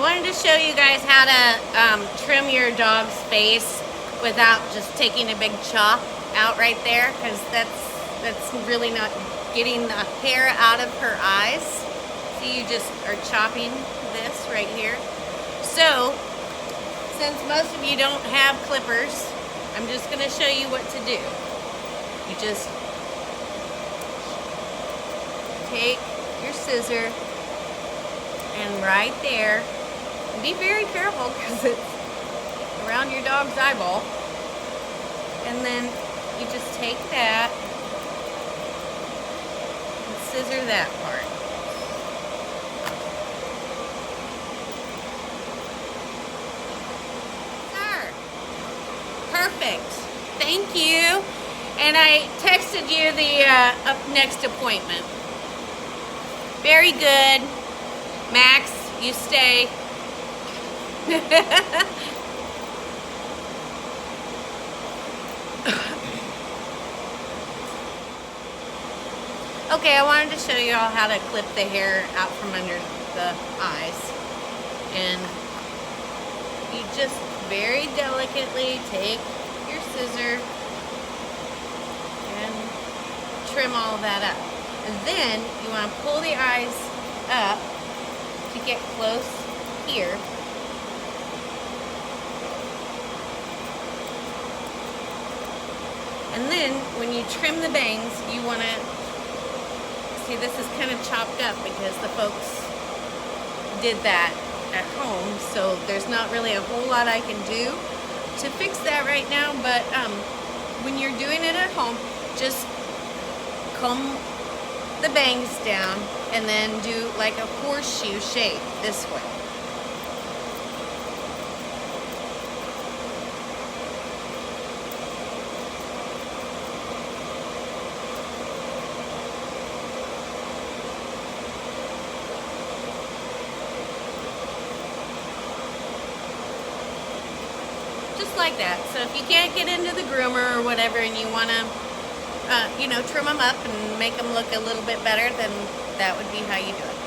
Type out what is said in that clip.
wanted to show you guys how to trim your dog's face without just taking a big chop out right there, because that's really not getting the hair out of her eyes. See, you just are chopping this right here. So, since most of you don't have clippers, I'm just going to show you what to do. You just take your scissor and right there, and be very careful because it's around your dog's eyeball, and then you just take that and scissor that part. Perfect. Thank you. And I texted you the up next appointment. Very good. Max, you stay. Okay, I wanted to show you all how to clip the hair out from under the eyes. And you just very delicately take your scissor and trim all that up. And then you want to pull the eyes up to get close here. And then when you trim the bangs, you want to see, this is kind of chopped up because the folks did that at home, so there's not really a whole lot I can do to fix that right now, but when you're doing it at home, just comb the bangs down and then do like a horseshoe shape this way. Just like that. So if you can't get into the groomer or whatever and you want to, trim them up and make them look a little bit better, then that would be how you do it.